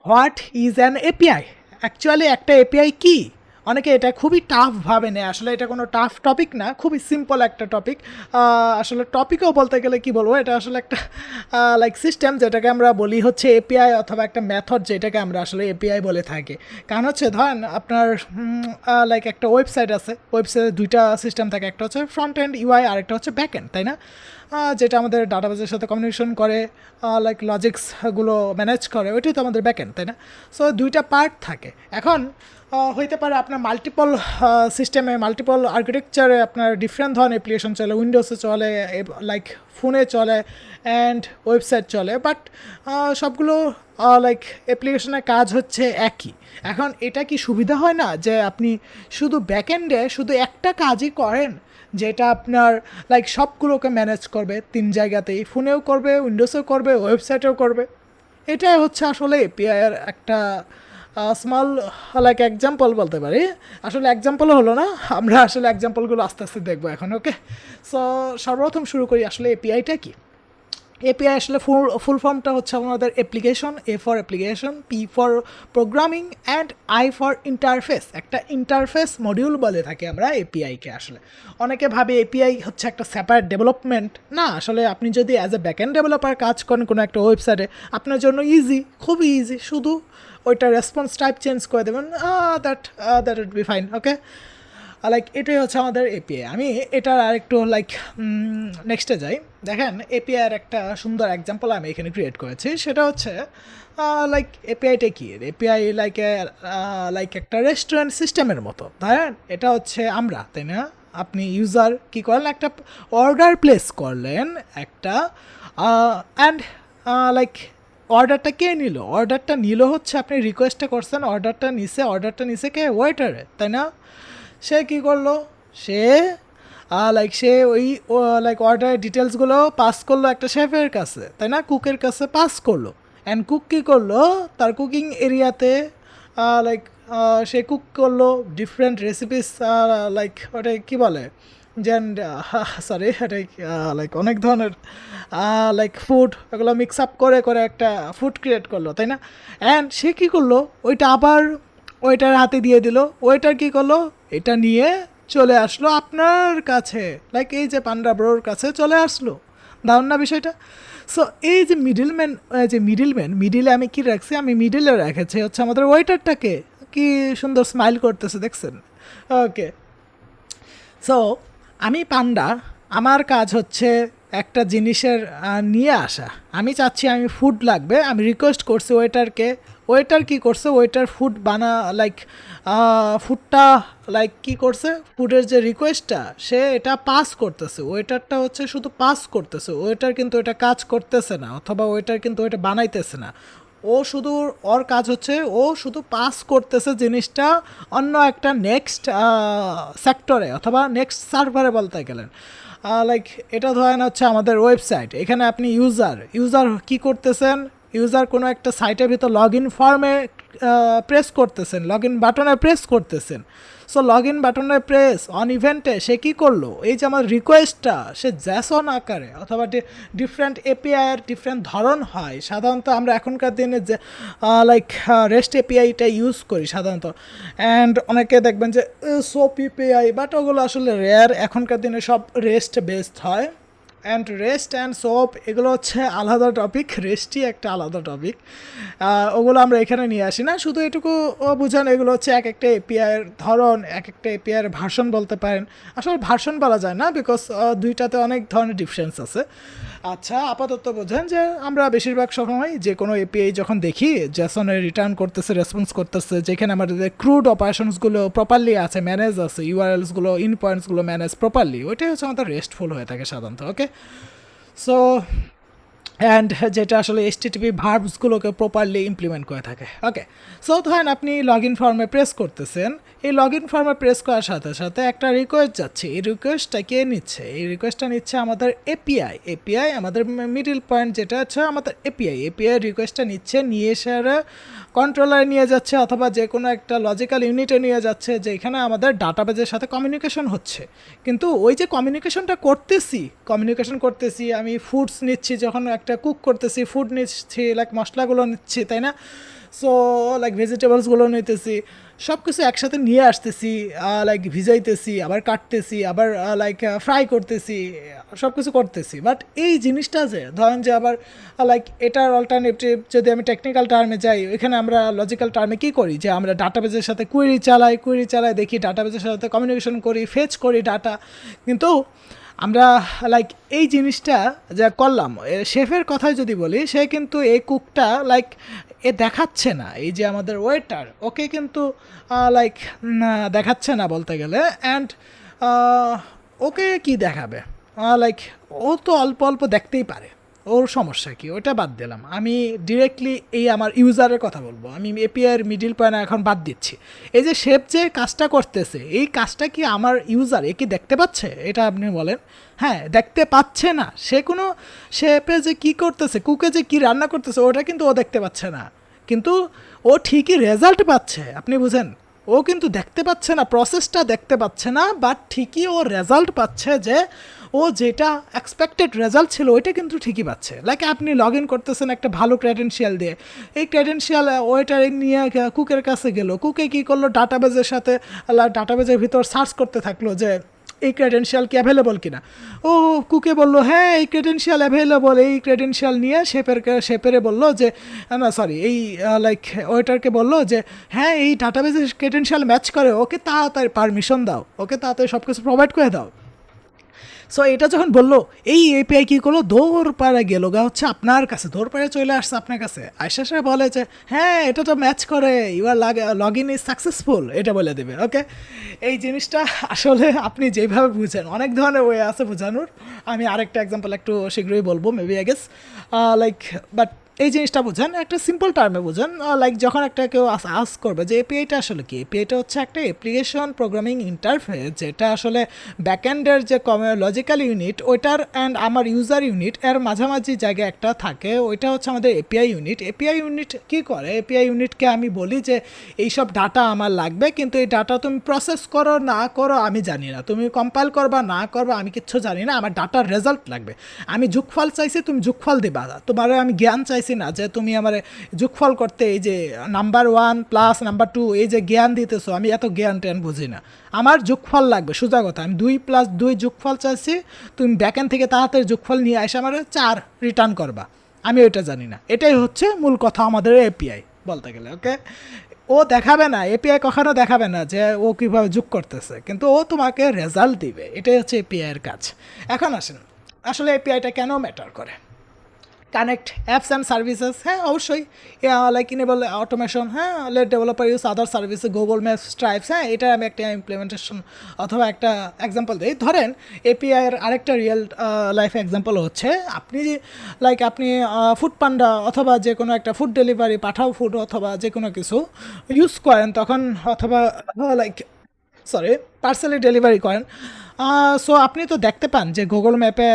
What is an API? Actually একটা API কি? অনেকে এটা খুবই টাফ ভাবে নেয়, আসলে এটা কোনো টাফ টপিক না, খুবই সিম্পল একটা টপিক। আসলে টপিকও বলতে গেলে কি বলবো, এটা আসলে একটা লাইক সিস্টেম, যেটাকে আমরা বলি হচ্ছে এপিআই, অথবা একটা মেথড যেটাকে আমরা আসলে এপিআই বলে থাকি। কারণ হচ্ছে ধরেন আপনার লাইক একটা ওয়েবসাইট আছে, ওয়েবসাইটে দুইটা সিস্টেম থাকে, একটা হচ্ছে ফ্রন্ট এন্ড ইউআই আর একটা হচ্ছে ব্যাক এন্ড, তাই না? যেটা আমাদের ডাটাবেসের সাথে কমিউনিকেশন করে, লাইক লজিক্সগুলো ম্যানেজ করে, ওইটাই তো আমাদের ব্যাকএন্ড, তাই না? সো দুইটা পার্ট থাকে। এখন হইতে পারে আপনার মাল্টিপল সিস্টেমে, মাল্টিপল আর্কিটেকচারে আপনার ডিফারেন্ট ধরনের অ্যাপ্লিকেশন চলে, উইন্ডোজে চলে, লাইক ফোনে চলে, অ্যান্ড ওয়েবসাইট চলে, বাট সবগুলো লাইক অ্যাপ্লিকেশনের কাজ হচ্ছে একই। এখন এটা কি সুবিধা হয় না যে আপনি শুধু ব্যাকএন্ডে শুধু একটা কাজই করেন, যেটা আপনার লাইক সবগুলোকে ম্যানেজ করবে তিন জায়গাতেই, ফোনেও করবে, উইন্ডোজেও করবে, ওয়েবসাইটেও করবে? এটাই হচ্ছে আসলে এপিআইয়ের একটা স্মল লাইক এক্সাম্পল বলতে পারি। আসলে এক্সাম্পলও হলো না, আমরা আসলে এক্সাম্পলগুলো আস্তে আস্তে দেখবো এখন। ওকে, সো সর্বপ্রথম শুরু করি আসলে এপিআইটা কি। এপিআই আসলে ফুল ফর্মটা হচ্ছে আমাদের application, A for application, P for programming, and I for interface. একটা ইন্টারফেস মডিউল বলে থাকি আমরা এপিআইকে। আসলে অনেকে ভাবে এপিআই হচ্ছে একটা সেপারেট ডেভেলপমেন্ট। না, আসলে আপনি যদি অ্যাজ এ ব্যাকএন্ড ডেভেলপার কাজ করেন কোনো একটা ওয়েবসাইটে, আপনার জন্য ইজি, খুবই ইজি, শুধু ওইটা রেসপন্স টাইপ চেঞ্জ করে দেবেন, that would be fine. Okay, like এটাই হচ্ছে আমাদের এপিআই। আমি এটার আরেকটু লাইক নেক্সটে যাই। দেখেন এপিআইয়ের একটা সুন্দর এক্সাম্পল আমি এখানে ক্রিয়েট করেছি, সেটা হচ্ছে লাইক এপিআইটা কি? এপিআই লাইক একটা রেস্টুরেন্ট সিস্টেমের মতো। ধরেন এটা হচ্ছে আমরা, তাই না? আপনি ইউজার কী করলেন, একটা অর্ডার প্লেস করলেন একটা, অ্যান্ড লাইক অর্ডারটা কে নিল? অর্ডারটা নিল হচ্ছে আপনি রিকোয়েস্টটা করছেন, অর্ডারটা নিছে কে? ওয়েটারে, তাই না? সে কী করলো? সে সে ওই লাইক অর্ডারের ডিটেলসগুলো পাস করলো একটা শেফের কাছে, তাই না? কুকের কাছে পাস করলো। অ্যান্ড কুক কী করলো? তার কুকিং এরিয়াতে লাইক সে কুক করলো ডিফারেন্ট রেসিপিস, লাইক ওটা কী বলে যেন, সরি, এটা লাইক অনেক ধরনের লাইক ফুড, এগুলো মিক্স আপ করে করে একটা ফুড ক্রিয়েট করলো, তাই না? অ্যান্ড সে কী করলো? ওইটা আবার ওয়েটার হাতে দিয়ে দিল। ওয়েটার কী করলো? এটা নিয়ে চলে আসলো আপনার কাছে, লাইক এই যে পান্ডা ব্রোর কাছে চলে আসলো। দারুণ না বিষয়টা? সো এই যে মিডিলে আমি কি রাখছি? আমি মিডিলে রেখেছি হচ্ছে আমাদের ওয়েটারটাকে। কি সুন্দর স্মাইল করতেছে, দেখছেন? ওকে, সো আমি পান্ডা, আমার কাজ হচ্ছে একটা জিনিসের নিয়ে আসা। আমি চাচ্ছি আমি ফুড লাগবে, আমি রিকোয়েস্ট করছি ওয়েটারকে। ওয়েটার কী করছে? ওয়েটার ফুড লাইক ফুডটা লাইক কী করছে? ফুডের যে রিকোয়েস্টটা সে এটা পাস করতেছে, ওয়েটারটা হচ্ছে শুধু পাস করতেছে, ওয়েটার কিন্তু এটা কাজ করতেছে না, অথবা ওয়েটার কিন্তু এটা বানাইতেছে না। ও শুধু, ওর কাজ হচ্ছে ও শুধু পাস করতেছে জিনিসটা অন্য একটা নেক্সট সেক্টরে অথবা নেক্সট সার্ভারে বলতে গেলেন। লাইক এটা ধরেন হচ্ছে আমাদের ওয়েবসাইট, এখানে আপনি ইউজার কী করতেছেন? ইউজার কোনো একটা সাইটের ভিতর লগ ইন ফর্মে প্রেস করতেছেন, লগ ইন বাটনে প্রেস করতেছেন। সো লগ ইন বাটনে প্রেস অন ইভেন্টে সে কী করলো? এই যে আমার রিকোয়েস্টটা সে জ্যাসন আকারে, অথবা ডিফারেন্ট এপিআইয়ের ডিফারেন্ট ধরন হয়। সাধারণত আমরা এখনকার দিনে যে লাইক রেস্ট এপিআইটা ইউজ করি সাধারণত, অ্যান্ড অনেকে দেখবেন যে সোপ এপিআই, বাট ওগুলো আসলে রেয়ার। এখনকার দিনে সব রেস্ট বেসড হয়, অ্যান্ড রেস্ট অ্যান্ড সোপ এগুলো হচ্ছে আলাদা টপিক, রেস্টই একটা আলাদা টপিক। ওগুলো আমরা এখানে নিয়ে আসি না, শুধু এটুকু বুঝান এগুলো হচ্ছে এক একটা এপিআইয়ের ধরন, এক একটা এপিআইয়ের ভার্সন বলতে পারেন। আসলে ভার্সন বলা যায় না, বিকজ দুইটাতে অনেক ধরনের ডিফারেন্স আছে। আচ্ছা, আপাতত বোঝেন যে আমরা বেশিরভাগ সময় যে কোনো এপিআই যখন দেখি জেসনে রিটার্ন করতেছে, রেসপন্স করতেছে, যেখানে আমাদের ক্রুড অপারেশনসগুলো প্রপারলি আছে, ম্যানেজ আছে, ইউআরএলসগুলো, ইন পয়েন্টসগুলো ম্যানেজ প্রপারলি, ওইটাই হচ্ছে আমাদের রেস্টফুল হয়ে থাকে সাধারণত। ওকে, সো অ্যান্ড যেটা আসলে এসটিটিপি ভার্বসগুলোকে প্রপারলি ইমপ্লিমেন্ট করে থাকে। ওকে, সো ধরেন আপনি লগ ইন ফর্মে প্রেস করতেছেন, এই লগ ইন ফর্মে প্রেস করার সাথে সাথে একটা রিকোয়েস্ট যাচ্ছে। এই রিকোয়েস্টটা কে নিচ্ছে? এই রিকোয়েস্টটা নিচ্ছে আমাদের এপিআই আমাদের মিডল পয়েন্ট, যেটা হচ্ছে আমাদের এপিআই রিকোয়েস্টটা নিচ্ছে, নিয়ে সেরা কন্ট্রোলারে নিয়ে যাচ্ছে, অথবা যে কোনো একটা লজিক্যাল ইউনিটে নিয়ে যাচ্ছে, যেখানে আমাদের ডাটাবেজের সাথে কমিউনিকেশন হচ্ছে। কিন্তু ওই যে কমিউনিকেশন করতেছি, আমি ফুডস নিচ্ছি যখন একটা একটা কুক করতেছি, ফুড নিচ্ছি, লাইক মশলাগুলো নিচ্ছি, তাই না? সো লাইক ভেজিটেবলসগুলো নিতেছি, সব কিছু একসাথে নিয়ে আসতেছি, লাইক ভিজাইতেছি, আবার কাটতেছি, আবার লাইক ফ্রাই করতেছি, সব কিছু করতেছি। বাট এই জিনিসটা যে ধরেন যে আবার লাইক এটার অল্টারনেটিভ যদি আমি টেকনিক্যাল টার্মে যাই, এখানে আমরা লজিক্যাল টার্মে কী করি যে আমরা ডাটাবেজের সাথে কুয়েরি চালাই, দেখি ডাটাবেজের সাথে কমিউনিকেশন করি, ফেচ করি ডাটা। কিন্তু আমরা লাইক এই জিনিসটা যা করলাম, শেফের কথাই যদি বলি, সে কিন্তু এই কুকটা লাইক দেখাচ্ছে না, এই যে আমাদের ওয়েটার, ওকে কিন্তু লাইক দেখাচ্ছে না বলতে গেলে। অ্যান্ড ওকে কি দেখাবে, লাইক ও তো অল্প অল্প দেখতেই পারে, ওর সমস্যা কি, ওটা বাদ দিলাম। আমি ডিরেক্টলি এই আমার ইউজারের কথা বলবো, আমি এপিআইয়ের মিডিল পয়েন্ট এখন বাদ দিচ্ছি। এই যে শেফ যে কাজটা করতেছে, এই কাজটা কি আমার ইউজার এ কি দেখতে পাচ্ছে? এটা আপনি বলেন। হ্যাঁ, দেখতে পাচ্ছে না। সে কোনো শেফে যে কী করতেছে, কুকে যে কী রান্না করতেছে, ওটা কিন্তু ও দেখতে পাচ্ছে না, কিন্তু ও ঠিকই রেজাল্ট পাচ্ছে। আপনি বুঝেন, ও কিন্তু দেখতে পাচ্ছে না, প্রসেসটা দেখতে পাচ্ছে না, বাট ঠিকই ও রেজাল্ট পাচ্ছে, যে ও যেটা এক্সপেক্টেড রেজাল্ট ছিল ওইটা কিন্তু ঠিকই পাচ্ছে। লাইক আপনি লগ ইন করতেছেন একটা ভালো ক্রেডেনশিয়াল দিয়ে, এই ক্রেডেনশিয়াল ওইটার নিয়ে কুকের কাছে গেল, কুকে কী করলো, ডাটাবেজের সাথে ডাটাবেজের ভিতর সার্চ করতে থাকলো যে এই ক্রেডেনশিয়াল কি অ্যাভেলেবল কিনা। ও কুকে বললো হ্যাঁ এই ক্রেডেনশিয়াল অ্যাভেলেবল, এই ক্রেডেনশিয়াল নিয়ে শেপেরে বললো যে না সরি এই লাইক ওয়েটারকে বললো যে হ্যাঁ এই ডাটাবেজের ক্রেডেনশিয়াল ম্যাচ করে, ওকে তাড়াতাড়ি পারমিশন দাও, ওকে তাড়াতাড়ি সব কিছু প্রোভাইড করে দাও। সো এটা যখন বললো, এই এপিআই কী করলো, দৌড় পাড়ে গেল গা হচ্ছে আপনার কাছে, দৌড় পাড়ে চলে আসছে আপনার কাছে, আইসা বলে যে হ্যাঁ এটা তো ম্যাচ করে, your log in is successful, এটা বলে দেবে। ওকে, এই জিনিসটা আসলে আপনি যেভাবে বুঝেন, অনেক ধরনের ওয়ে আছে বোঝানোর। আমি আরেকটা এক্সাম্পল একটু শীঘ্রই বলবো maybe I guess, like but এই জিনিসটা বুঝেন, একটা সিম্পল টার্মে বুঝেন। লাইক যখন একটা কেউ আস করবে যে এপিআইটা আসলে কি, এপিআইটা হচ্ছে একটা অ্যাপ্লিকেশন প্রোগ্রামিং ইন্টারফেস, যেটা আসলে ব্যাকএন্ডের যে লজিক্যাল ইউনিট ওইটার অ্যান্ড আমার ইউজার ইউনিট এর মাঝামাঝি জায়গায় একটা থাকে, ওইটা হচ্ছে আমাদের এপিআই ইউনিট। এপিআই ইউনিট কী করে, এপিআই ইউনিটকে আমি বলি যে এইসব ডাটা আমার লাগবে, কিন্তু এই ডাটা তুমি প্রসেস করো না করো আমি জানি না, তুমি কম্পাইল করবা না করবা আমি কিচ্ছু জানি না, আমার ডাটার রেজাল্ট লাগবে। আমি যোগফল চাইছি, তুমি যোগফল দিবা, তোমার আমি জ্ঞান চাইছি না যে তুমি আমার যোগফল করতে এই যে নাম্বার 1 প্লাস নাম্বার 2 এই যে জ্ঞান দিতেছো, আমি এত জ্ঞান ট্যান বুঝি না, আমার যোগফল লাগবে। সোজা কথা, আমি 2+2 যোগফল চাইছি, তুমি ব্যাকএন্ড থেকে তাড়াতাড়ি যোগফল নিয়ে এসে আমার 4 রিটার্ন করবা, আমি ওইটা জানি না। এটাই হচ্ছে মূল কথা আমাদের এপিআই বলতে গেলে। ওকে, ও দেখাবে না, এপিআই কখনো দেখাবে না যে ও কীভাবে যোগ করতেছে, কিন্তু ও তোমাকে রেজাল্ট দিবে, এটাই হচ্ছে এপিআইয়ের কাজ। এখন আসেন আসলে এপিআইটা কেন ম্যাটার করে। কানেক্ট অ্যাপস অ্যান্ড সার্ভিসেস, হ্যাঁ অবশ্যই, লাইক ইনেবল অটোমেশন, হ্যাঁ let developer use other service, Google Maps, Stripes, হ্যাঁ এটা আমি একটা ইমপ্লিমেন্টেশন অথবা একটা এক্সাম্পল দিই। ধরেন এপিআইয়ের আরেকটা রিয়েল লাইফ এক্সাম্পল হচ্ছে, আপনি লাইক আপনি ফুড পান্ডা অথবা যে কোনো একটা ফুড ডেলিভারি, পাঠাও ফুড অথবা যে কোনো কিছু ইউজ করেন তখন, অথবা লাইক পার্সেলি ডেলিভারি করেন। সো আপনি তো দেখতে পান যে গুগল ম্যাপে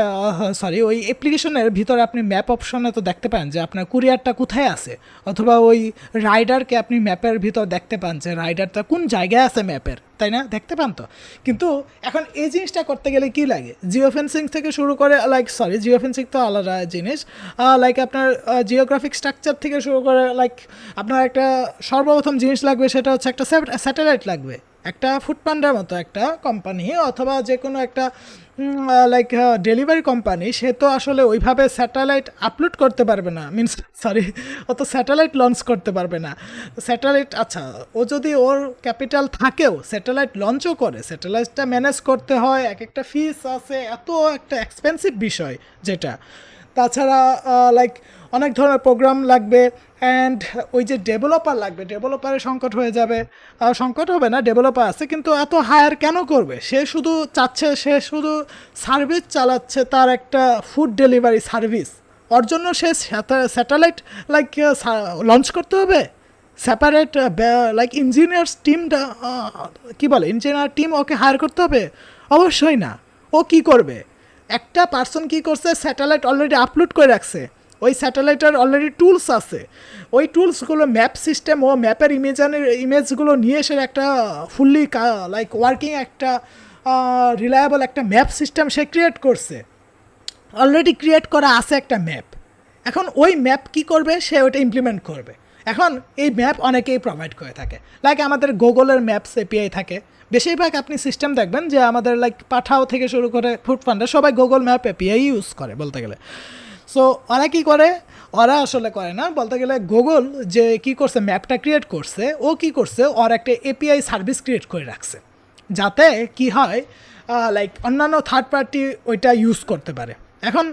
ওই অ্যাপ্লিকেশনের ভিতরে আপনি ম্যাপ অপশনে তো দেখতে পান যে আপনার কুরিয়ারটা কোথায় আছে, অথবা ওই রাইডারকে আপনি ম্যাপের ভিতর দেখতে পান যে রাইডারটা কোন জায়গায় আছে ম্যাপের, তাই না? দেখতে পান তো। কিন্তু এখন এই জিনিসটা করতে গেলে কি লাগে, জিও ফেন্সিং থেকে শুরু করে জিও ফেন্সিং তো আলাদা জিনিস, লাইক আপনার জিওগ্রাফিক স্ট্রাকচার থেকে শুরু করে লাইক আপনার একটা সর্বপ্রথম জিনিস লাগবে, সেটা হচ্ছে একটা স্যাটেলাইট লাগবে। একটা ফুডপান্ডার মতো একটা কোম্পানি অথবা যে কোনো একটা লাইক ডেলিভারি কোম্পানি, সে তো আসলে ওইভাবে স্যাটেলাইট আপলোড করতে পারবে না, ও তো স্যাটেলাইট লঞ্চ করতে পারবে না। স্যাটেলাইট আচ্ছা, ও যদি ওর ক্যাপিটাল থাকেও স্যাটেলাইট লঞ্চও করে, স্যাটেলাইটটা ম্যানেজ করতে হয়, এক একটা ফিস আছে, এত একটা এক্সপেন্সিভ বিষয় যেটা। তাছাড়া লাইক অনেক ধরনের প্রোগ্রাম লাগবে, অ্যান্ড ওই যে ডেভেলপার লাগবে, ডেভেলপারের সংকট হয়ে যাবে, সংকট হবে না, ডেভেলপার আছে কিন্তু এত হায়ার কেন করবে, সে শুধু চাচ্ছে, সে শুধু সার্ভিস চালাচ্ছে, তার একটা ফুড ডেলিভারি সার্ভিস, ওর জন্য সে স্যাটেলাইট লাইক লঞ্চ করতে হবে, সেপারেট লাইক ইঞ্জিনিয়ার্স টিমটা কী বলে ইঞ্জিনিয়ার টিম ওকে হায়ার করতে হবে? অবশ্যই না। ও কি করবে, একটা পার্সন কি করছে, স্যাটেলাইট অলরেডি আপলোড করে রাখছে, ওই স্যাটেলাইটের অলরেডি টুলস আছে, ওই টুলসগুলো ম্যাপ সিস্টেম, ও ম্যাপের ইমেজগুলো নিয়ে এসে একটা ফুললি লাইক ওয়ার্কিং একটা রিলায়েবল একটা ম্যাপ সিস্টেম সে ক্রিয়েট করছে, অলরেডি ক্রিয়েট করা আছে একটা ম্যাপ। এখন ওই ম্যাপ কি করবে, সে ওটা ইমপ্লিমেন্ট করবে। এখন এই ম্যাপ অনেকেই প্রোভাইড করে থাকে, লাইক আমাদের গুগলের ম্যাপস এপিআই থাকে। বেশিরভাগ আপনি সিস্টেম দেখবেন যে আমাদের লাইক পাঠাও থেকে শুরু করে ফুড পান্ডা সবাই গুগল ম্যাপ এপিআই ইউজ করে বলতে গেলে। সো ওরা কী করে, ওরা আসলে করে না বলতে গেলে, গুগল যে কী করছে ম্যাপটা ক্রিয়েট করছে, ও কী করছে ওর একটা এপিআই সার্ভিস ক্রিয়েট করে রাখছে, যাতে কি হয় লাইক অন্যান্য থার্ড পার্টি ওইটা ইউজ করতে পারে। এখন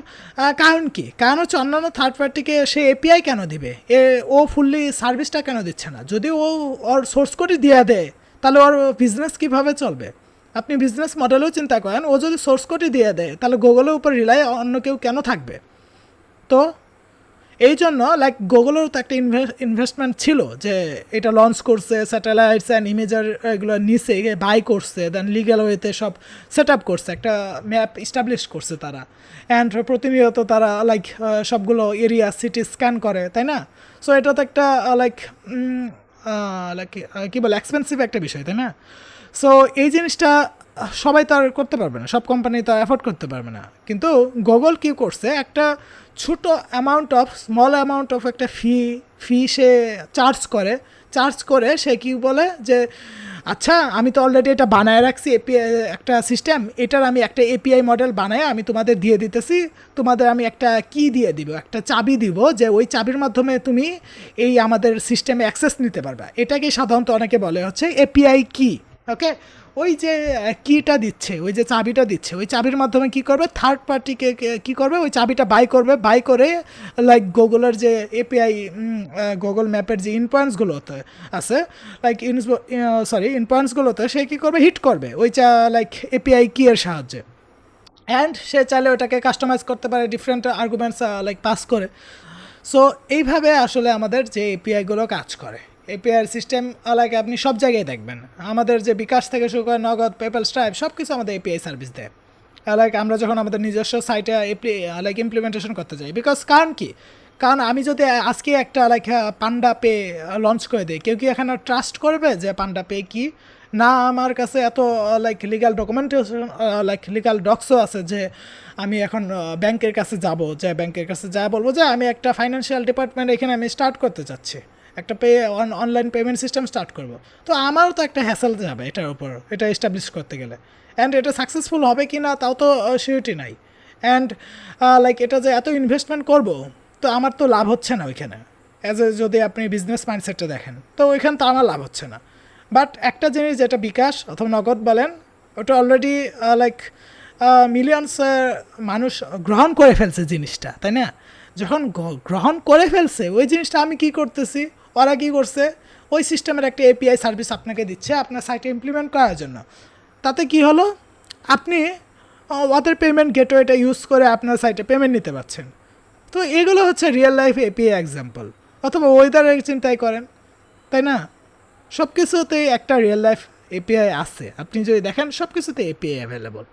কারণ কি, কারণ হচ্ছে অন্যান্য থার্ড পার্টিকে সে এপিআই কেন দিবে, ও ফুললি সার্ভিসটা কেন দিচ্ছে না? যদি ও ওর সোর্স কোডই দিয়ে দেয় তাহলে ওর বিজনেস কীভাবে চলবে? আপনি বিজনেস মডেলেও চিন্তা করেন, ও যদি সোর্স কোডই দিয়ে দেয় তাহলে গুগলের উপর রিলাই অন্য কেউ কেন থাকবে? তো এই জন্য লাইক গুগলেরও তো একটা ইনভেস্টমেন্ট ছিল যে এটা লঞ্চ করছে, স্যাটেলাইটস অ্যান্ড ইমেজার এগুলো নিচে বাই করছে, দেন লিগ্যাল ওয়েতে সব সেট আপ করছে, একটা ম্যাপ ইস্টাবলিশ করছে তারা। অ্যান্ড প্রতিনিয়ত তারা লাইক সবগুলো এরিয়া সিটি স্ক্যান করে, তাই না? সো এটা তো একটা লাইক লাইক কী বলে এক্সপেন্সিভ একটা বিষয়, তাই না? সো এই জিনিসটা সবাই তো আর করতে পারবে না, সব কোম্পানি তো অ্যাফোর্ড করতে পারবে না। কিন্তু গুগল কী করছে, একটা ছোটো স্মল অ্যামাউন্ট অফ একটা ফি সে চার্জ করে সে কী বলে যে আচ্ছা আমি তো অলরেডি এটা বানায় রাখছি এপিআই একটা সিস্টেম, এটার আমি একটা এপিআই মডেল বানায় আমি তোমাদের দিয়ে দিতেছি, তোমাদের আমি একটা কি দিয়ে দিব, একটা চাবি দিব, যে ওই চাবির মাধ্যমে তুমি এই আমাদের সিস্টেমে অ্যাক্সেস নিতে পারবা। এটাকে সাধারণত অনেকে বলে হচ্ছে এপিআই কি। ওকে, ওই যে কিটা দিচ্ছে, ওই যে চাবিটা দিচ্ছে, ওই চাবির মাধ্যমে কি করবে, থার্ড পার্টিকে কি করবে, ওই চাবিটা বাই করে লাইক গুগলের যে এপিআই গুগল ম্যাপের যে ইনপয়েন্টসগুলোতে আছে, লাইক ইনপয়েন্টসগুলোতে সে কী করবে, হিট করবে ওই লাইক এপিআই কি এর সাহায্যে। অ্যান্ড সে চাইলে ওটাকে কাস্টমাইজ করতে পারে ডিফারেন্ট আর্গুমেন্টস লাইক পাস করে। সো এইভাবে আসলে আমাদের যে এপিআইগুলো কাজ করে। এপিআই সিস্টেম লাইক আপনি সব জায়গায় দেখবেন, আমাদের যে বিকাশ থেকে শুরু করে নগদ, পেপ্যাল, স্ট্রাইপ সব কিছু আমাদের এপিআই সার্ভিস দেয়। লাইক আমরা যখন আমাদের নিজস্ব সাইটে লাইক ইমপ্লিমেন্টেশন করতে যাই, বিকজ কারণ কি, কারণ আমি যদি আজকে একটা লাইক পান্ডা পে লঞ্চ করে দিই, কেউ কি এখানে ট্রাস্ট করবে যে পান্ডা পে কি না? আমার কাছে এত like legal documentation like legal ডক্সও আছে যে আমি এখন ব্যাংকের কাছে যাব, যে ব্যাংকের কাছে যা বলবো যে আমি একটা ফাইন্যান্সিয়াল ডিপার্টমেন্ট এখানে আমি স্টার্ট করতে চাচ্ছি, একটা অনলাইন পেমেন্ট সিস্টেম স্টার্ট করব। তো আমারও তো একটা হ্যাসেল যাবে এটার উপর, এটা এস্টাবলিশ করতে গেলে। অ্যান্ড এটা সাকসেসফুল হবে কি না তাও তো সিউরিটি নাই। অ্যান্ড লাইক এটা যে এত ইনভেস্টমেন্ট করব, তো আমার তো লাভ হচ্ছে না ওইখানে। যদি আপনি বিজনেস মাইন্ডসেটটা দেখেন, তো ওইখানে তো আমার লাভ হচ্ছে না। বাট একটা জিনিস যেটা বিকাশ অথবা নগদ বলেন, ওটা অলরেডি লাইক মিলিয়নস মানুষ গ্রহণ করে ফেলছে জিনিসটা, তাই না? যখন গ্রহণ করে ফেলছে ওই জিনিসটা, আমি কি করতেছি, ওরা কী করছে, ওই সিস্টেমের একটা এপিআই সার্ভিস আপনাকে দিচ্ছে আপনার সাইটে ইমপ্লিমেন্ট করার জন্য। তাতে কি হলো, আপনি ওদের পেমেন্ট গেটওয়েটা ইউজ করে আপনার সাইটে পেমেন্ট নিতে পারছেন। তো এগুলো হচ্ছে রিয়েল লাইফ এপিআই এক্সাম্পল। অথবা ওয়েদারের চিন্তাই করেন, তাই না? সব কিছুতেই একটা রিয়েল লাইফ এপিআই আছে, আপনি যদি দেখেন সব কিছুতে এপিআই অ্যাভেলেবল।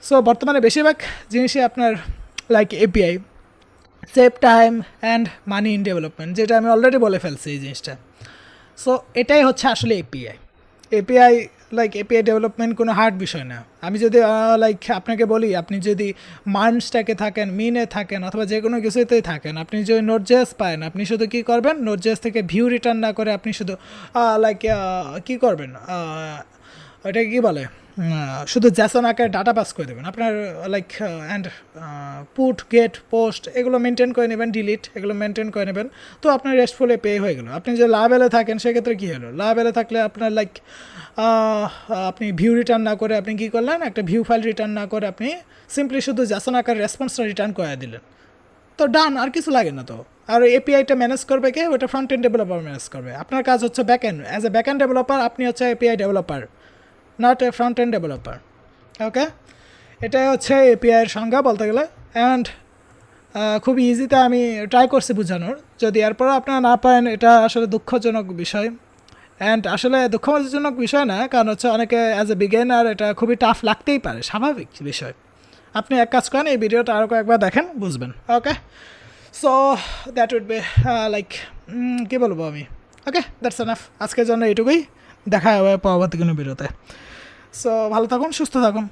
সো বর্তমানে বেশিরভাগ জিনিসই আপনার like API, save time and money in development, যেটা আমি অলরেডি বলে ফেলছি এই জিনিসটা। সো এটাই হচ্ছে আসলে এপিআই লাইক এপিআই ডেভেলপমেন্ট কোনো হার্ড বিষয় না। আমি যদি লাইক আপনাকে বলি, আপনি যদি মার্নস্ট্যাকে থাকেন, মিনে থাকেন, অথবা যে কোনো কিছুতেই থাকেন, আপনি যদি নোট.js পান, আপনি শুধু কী করবেন, নোট.js থেকে ভিউ রিটার্ন না করে আপনি শুধু লাইক কী করবেন, ওইটাকে কী বলে, শুধু জ্যাসন আকারে ডাটা পাস করে দেবেন আপনার like and put, get, post এগুলো মেনটেন করে নেবেন, ডিলিট এগুলো মেনটেন করে নেবেন। তো আপনার রেস্টফুল পে হয়ে গেল। আপনি যে লাভেলে থাকেন সেক্ষেত্রে কী হলো, লাভেলে থাকলে আপনার লাইক আপনি ভিউ রিটার্ন না করে আপনি কী করলেন, একটা ভিউ ফাইল রিটার্ন না করে আপনি সিম্পলি শুধু জ্যাসন আকারে রেসপন্সটা রিটার্ন করে দিলেন, তো ডান, আর কিছু লাগে না। তো আর এপিআইটা ম্যানেজ করবে কে, ওটা ফ্রন্ট এন্ড ডেভেলপার ম্যানেজ করবে। আপনার কাজ হচ্ছে back end, as a back end developer আপনি হচ্ছে API developer, not a front end developer. Okay, এটাই হচ্ছে এপিআইয়ের সংজ্ঞা বলতে গেলে। অ্যান্ড খুব ইজিতে আমি ট্রাই করছি বোঝানোর, যদি এরপরও আপনারা না পারেন এটা আসলে দুঃখজনক বিষয়। অ্যান্ড আসলে দুঃখজনক বিষয় না, কারণ হচ্ছে অনেকে অ্যাজ এ বিগিনার এটা খুবই টাফ লাগতেই পারে, স্বাভাবিক বিষয়। আপনি এক কাজ করেন, এই ভিডিওটা আরও কয়েকবার দেখেন, বুঝবেন। Okay, so that would be like কী বলবো আমি, ওকে দ্যাটস এনাফ আজকের জন্য এইটুকুই। দেখা হবে পরবর্তী কোনো ভিডিওতে। সো ভালো থাকুন, সুস্থ থাকুন।